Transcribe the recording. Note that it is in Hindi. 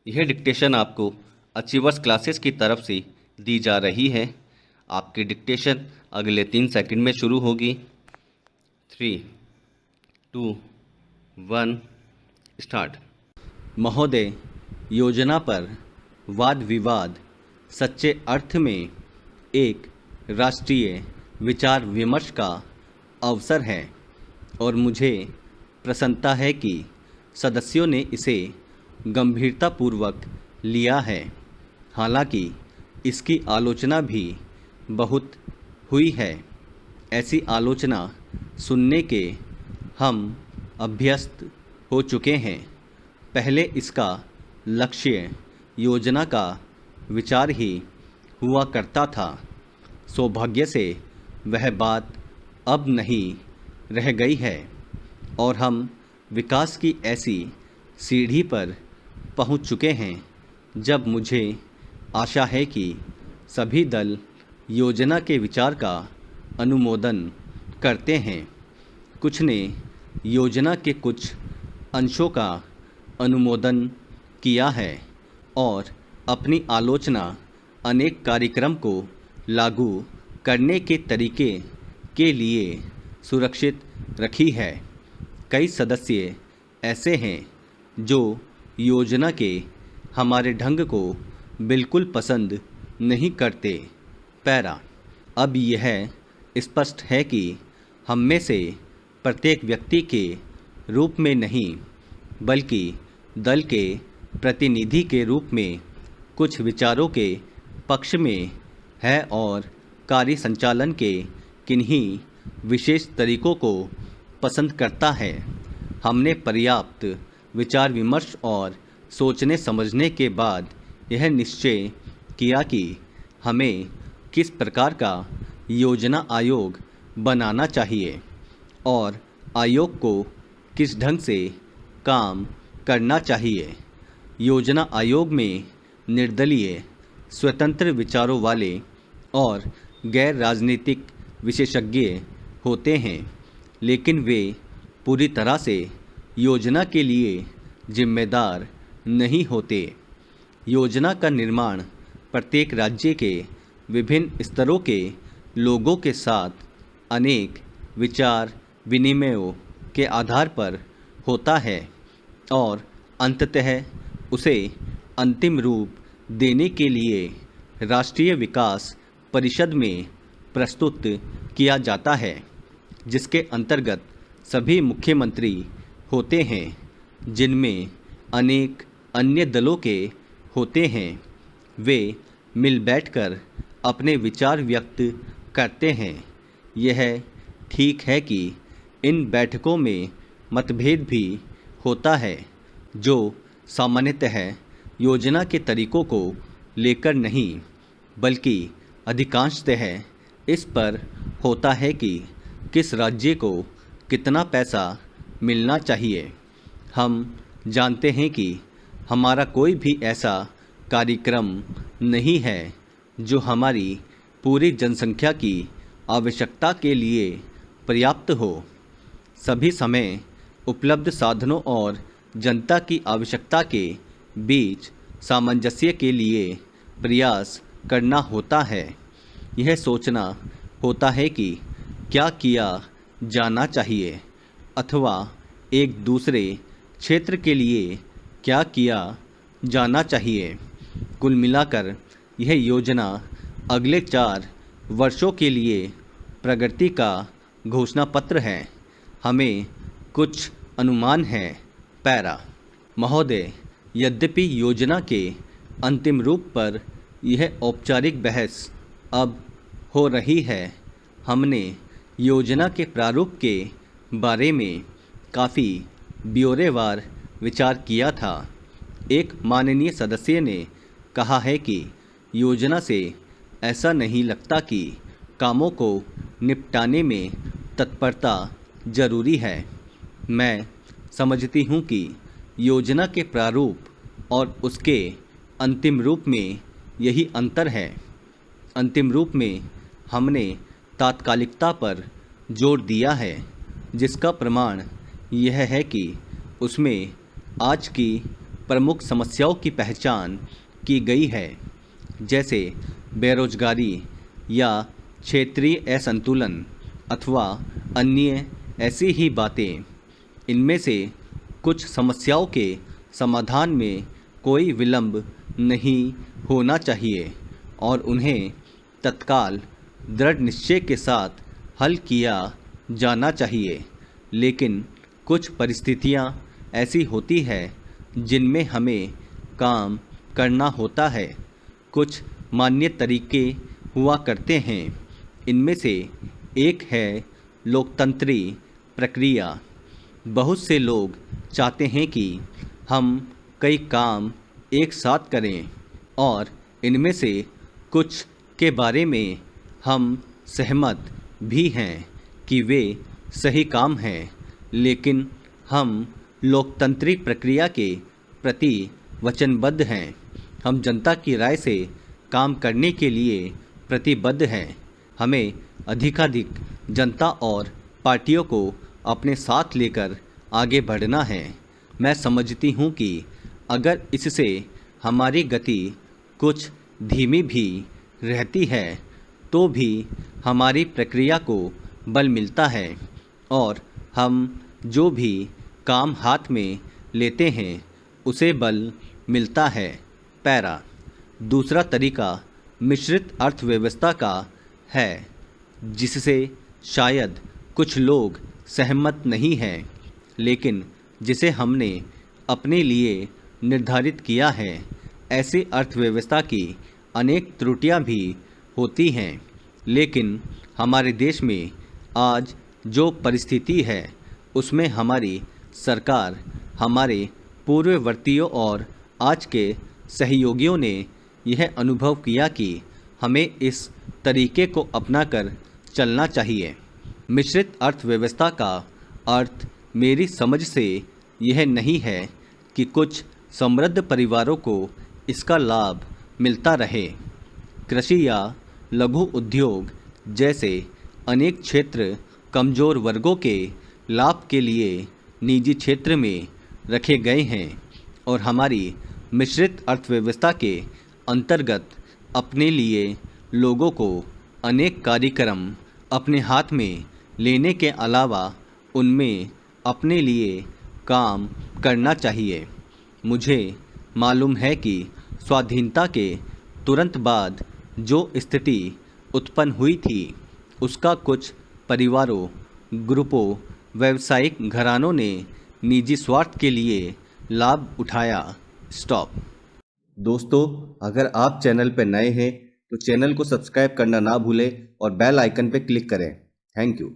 यह डिक्टेशन आपको अचीवर्स क्लासेस की तरफ से दी जा रही है। आपकी डिक्टेशन अगले 3 सेकंड में शुरू होगी। 3, 2, 1 स्टार्ट। महोदय, योजना पर वाद विवाद सच्चे अर्थ में एक राष्ट्रीय विचार विमर्श का अवसर है और मुझे प्रसन्नता है कि सदस्यों ने इसे गंभीरतापूर्वक लिया है। हालांकि इसकी आलोचना भी बहुत हुई है। ऐसी आलोचना सुनने के हम अभ्यस्त हो चुके हैं। पहले इसका लक्ष्य योजना का विचार ही हुआ करता था। सौभाग्य से वह बात अब नहीं रह गई है और हम विकास की ऐसी सीढ़ी पर पहुंच चुके हैं जब मुझे आशा है कि सभी दल योजना के विचार का अनुमोदन करते हैं। कुछ ने योजना के कुछ अंशों का अनुमोदन किया है और अपनी आलोचना अनेक कार्यक्रम को लागू करने के तरीके के लिए सुरक्षित रखी है। कई सदस्य ऐसे हैं जो योजना के हमारे ढंग को बिल्कुल पसंद नहीं करते। पैरा। अब यह स्पष्ट है कि हम में से प्रत्येक व्यक्ति के रूप में नहीं बल्कि दल के प्रतिनिधि के रूप में कुछ विचारों के पक्ष में है और कार्य संचालन के किन्हीं विशेष तरीकों को पसंद करता है। हमने पर्याप्त विचार विमर्श और सोचने समझने के बाद यह निश्चय किया कि हमें किस प्रकार का योजना आयोग बनाना चाहिए और आयोग को किस ढंग से काम करना चाहिए। योजना आयोग में निर्दलीय, स्वतंत्र विचारों वाले और गैर राजनीतिक विशेषज्ञ होते हैं, लेकिन वे पूरी तरह से योजना के लिए जिम्मेदार नहीं होते। योजना का निर्माण प्रत्येक राज्य के विभिन्न स्तरों के लोगों के साथ अनेक विचार विनिमयों के आधार पर होता है और अंततः उसे अंतिम रूप देने के लिए राष्ट्रीय विकास परिषद में प्रस्तुत किया जाता है, जिसके अंतर्गत सभी मुख्यमंत्री होते हैं, जिनमें अनेक अन्य दलों के होते हैं। वे मिल बैठकर अपने विचार व्यक्त करते हैं। यह ठीक है कि इन बैठकों में मतभेद भी होता है, जो सामान्यतः योजना के तरीकों को लेकर नहीं बल्कि अधिकांशतः इस पर होता है कि किस राज्य को कितना पैसा मिलना चाहिए। हम जानते हैं कि हमारा कोई भी ऐसा कार्यक्रम नहीं है जो हमारी पूरी जनसंख्या की आवश्यकता के लिए पर्याप्त हो। सभी समय उपलब्ध साधनों और जनता की आवश्यकता के बीच सामंजस्य के लिए प्रयास करना होता है। यह सोचना होता है कि क्या किया जाना चाहिए अथवा एक दूसरे क्षेत्र के लिए क्या किया जाना चाहिए। कुल मिलाकर यह योजना अगले 4 वर्षों के लिए प्रगति का घोषणा पत्र है। हमें कुछ अनुमान हैं। पैरा। महोदय, यद्यपि योजना के अंतिम रूप पर यह औपचारिक बहस अब हो रही है, हमने योजना के प्रारूप के बारे में काफ़ी ब्यौरेवार विचार किया था। एक माननीय सदस्य ने कहा है कि योजना से ऐसा नहीं लगता कि कामों को निपटाने में तत्परता जरूरी है। मैं समझती हूँ कि योजना के प्रारूप और उसके अंतिम रूप में यही अंतर है। अंतिम रूप में हमने तात्कालिकता पर जोर दिया है, जिसका प्रमाण यह है कि उसमें आज की प्रमुख समस्याओं की पहचान की गई है, जैसे बेरोजगारी या क्षेत्रीय असंतुलन अथवा अन्य ऐसी ही बातें। इनमें से कुछ समस्याओं के समाधान में कोई विलंब नहीं होना चाहिए और उन्हें तत्काल दृढ़ निश्चय के साथ हल किया जाना चाहिए। लेकिन कुछ परिस्थितियां ऐसी होती है जिनमें हमें काम करना होता है। कुछ मान्य तरीके हुआ करते हैं। इनमें से एक है लोकतंत्री प्रक्रिया। बहुत से लोग चाहते हैं कि हम कई काम एक साथ करें और इनमें से कुछ के बारे में हम सहमत भी हैं कि वे सही काम हैं, लेकिन हम लोकतांत्रिक प्रक्रिया के प्रति वचनबद्ध हैं। हम जनता की राय से काम करने के लिए प्रतिबद्ध हैं। हमें अधिकाधिक जनता और पार्टियों को अपने साथ लेकर आगे बढ़ना है। मैं समझती हूँ कि अगर इससे हमारी गति कुछ धीमी भी रहती है तो भी हमारी प्रक्रिया को बल मिलता है और हम जो भी काम हाथ में लेते हैं उसे बल मिलता है। पैरा। दूसरा तरीका मिश्रित अर्थव्यवस्था का है, जिससे शायद कुछ लोग सहमत नहीं हैं, लेकिन जिसे हमने अपने लिए निर्धारित किया है। ऐसी अर्थव्यवस्था की अनेक त्रुटियां भी होती हैं, लेकिन हमारे देश में आज जो परिस्थिति है उसमें हमारी सरकार, हमारे पूर्ववर्तियों और आज के सहयोगियों ने यह अनुभव किया कि हमें इस तरीके को अपनाकर चलना चाहिए। मिश्रित अर्थव्यवस्था का अर्थ मेरी समझ से यह नहीं है कि कुछ समृद्ध परिवारों को इसका लाभ मिलता रहे। कृषि या लघु उद्योग जैसे अनेक क्षेत्र कमज़ोर वर्गों के लाभ के लिए निजी क्षेत्र में रखे गए हैं और हमारी मिश्रित अर्थव्यवस्था के अंतर्गत अपने लिए लोगों को अनेक कार्यक्रम अपने हाथ में लेने के अलावा उनमें अपने लिए काम करना चाहिए। मुझे मालूम है कि स्वाधीनता के तुरंत बाद जो स्थिति उत्पन्न हुई थी उसका कुछ परिवारों, ग्रुपों, व्यावसायिक घरानों ने निजी स्वार्थ के लिए लाभ उठाया। स्टॉप। दोस्तों, अगर आप चैनल पर नए हैं तो चैनल को सब्सक्राइब करना ना भूलें और बेल आइकन पर क्लिक करें। Thank you.